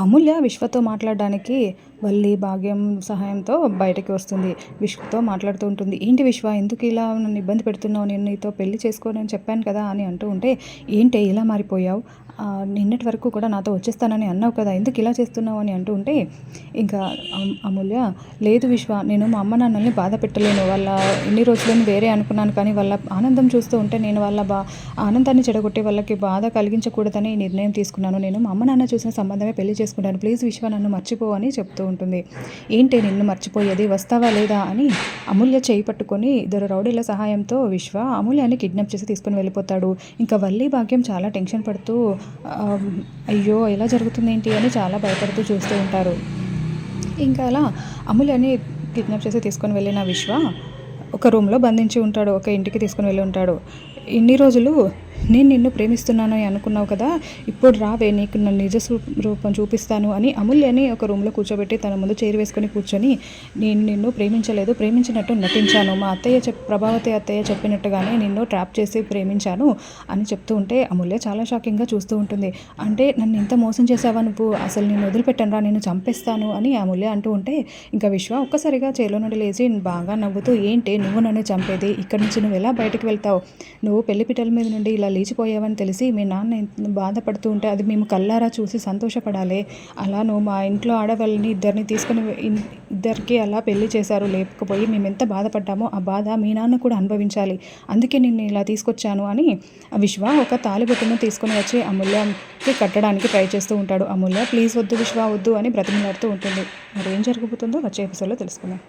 అమూల్య విశ్వతో మాట్లాడడానికి వల్లి, భాగ్యం సహాయంతో బయటకి వస్తుంది. విశ్వతో మాట్లాడుతూ ఉంటుంది. "ఏంటి విశ్వ, ఎందుకు ఇలా నన్ను ఇబ్బంది పెడుతున్నావు? నేను నీతో పెళ్లి చేసుకోనని చెప్పాను కదా" అని అంటూ ఉంటే, "ఏంటే ఇలా మారిపోయావు? నిన్నటి వరకు కూడా నాతో వచ్చేస్తానని అన్నావు కదా, ఎందుకు ఇలా చేస్తున్నావు" అని అంటూ ఉంటే, ఇంకా అమూల్య, "లేదు విశ్వ, నేను మా అమ్మ నాన్నల్ని బాధ పెట్టలేను. వాళ్ళ ఎన్ని రోజులని వేరే అనుకున్నాను, కానీ వాళ్ళ ఆనందం చూస్తూ ఉంటే నేను వాళ్ళ ఆనందాన్ని చెడగొట్టి వాళ్ళకి బాధ కలిగించకూడదని ఈ నిర్ణయం తీసుకున్నాను. నేను మా అమ్మ నాన్న చూసిన సంబంధమే పెళ్లి చేసుకుంటాను. ప్లీజ్ విశ్వ, నన్ను మర్చిపో" అని చెప్తూ ఉంటుంది. "ఏంటి నిన్ను మర్చిపోయేది, వస్తావా లేదా" అని అమూల్య చేయి పట్టుకొని ఇద్దరు రౌడీల సహాయంతో విశ్వ అమూల్యాన్ని కిడ్నాప్ చేసి తీసుకుని వెళ్ళిపోతాడు. ఇంకా వల్లి, భాగ్యం చాలా టెన్షన్ పడుతూ అయ్యో ఎలా జరుగుతుంది ఏంటి అని చాలా భయపడుతూ చూస్తూ ఉంటారు. ఇంకా అలా అమూల్యాన్ని కిడ్నాప్ చేసి తీసుకొని వెళ్ళిన విశ్వ ఒక రూమ్లో బంధించి ఉంటాడు. ఒక ఇంటికి తీసుకుని వెళ్ళి ఉంటాడు. "ఇన్ని రోజులు నేను నిన్ను ప్రేమిస్తున్నాను అని అనుకున్నావు కదా, ఇప్పుడు రావే, నీకు నా నిజ రూపం చూపిస్తాను" అని అమూల్యని ఒక రూమ్లో కూర్చోబెట్టి తన ముందు చైర్ వేసుకొని కూర్చొని, "నేను నిన్ను ప్రేమించలేదు, ప్రేమించినట్టు నటించాను. మా అత్తయ్య ప్రభావతి అత్తయ్య చెప్పినట్టుగానే నిన్ను ట్రాప్ చేసి ప్రేమించాను" అని చెప్తూ ఉంటే అమూల్య చాలా షాకింగ్గా చూస్తూ ఉంటుంది. "అంటే నన్ను ఇంత మోసం చేసావా నువ్వు? అసలు నేను వదిలిపెట్టను రా, నేను చంపేస్తాను" అని అమూల్య అంటూ ఉంటే, ఇంకా విశ్వ ఒక్కసారిగా చైర్లో నుండి లేచి బాగా నవ్వుతూ, "ఏంటి నువ్వు నన్ను చంపేది? ఇక్కడి నుంచి నువ్వు ఎలా బయటకు వెళ్తావు? నువ్వు పెళ్లిపీటల మీద నుండి ఇలా లేచిపోయావని తెలిసి మీ నాన్న ఎంత బాధపడుతూ ఉంటే అది మేము కళ్ళారా చూసి సంతోషపడాలి. అలా నువ్వు మా ఇంట్లో ఆడవాళ్ళని ఇద్దరిని తీసుకుని ఇద్దరికి అలా పెళ్లి చేశారు. లేకపోయి మేము ఎంత బాధపడ్డామో ఆ బాధ మీ నాన్న కూడా అనుభవించాలి. అందుకే నిన్ను ఇలా తీసుకొచ్చాను" అని విశ్వ ఒక తాళిబొట్టును తీసుకొని వచ్చి అమూల్యకి కట్టడానికి ట్రై చేస్తూ ఉంటాడు. అమూల్య, "ప్లీజ్ వద్దు విశ్వ, వద్దు" అని బ్రతిమలాడుతూ ఉంటుంది. మరి ఏం జరగబోతుందో వచ్చే ఎపిసోడ్లో తెలుసుకుందాం.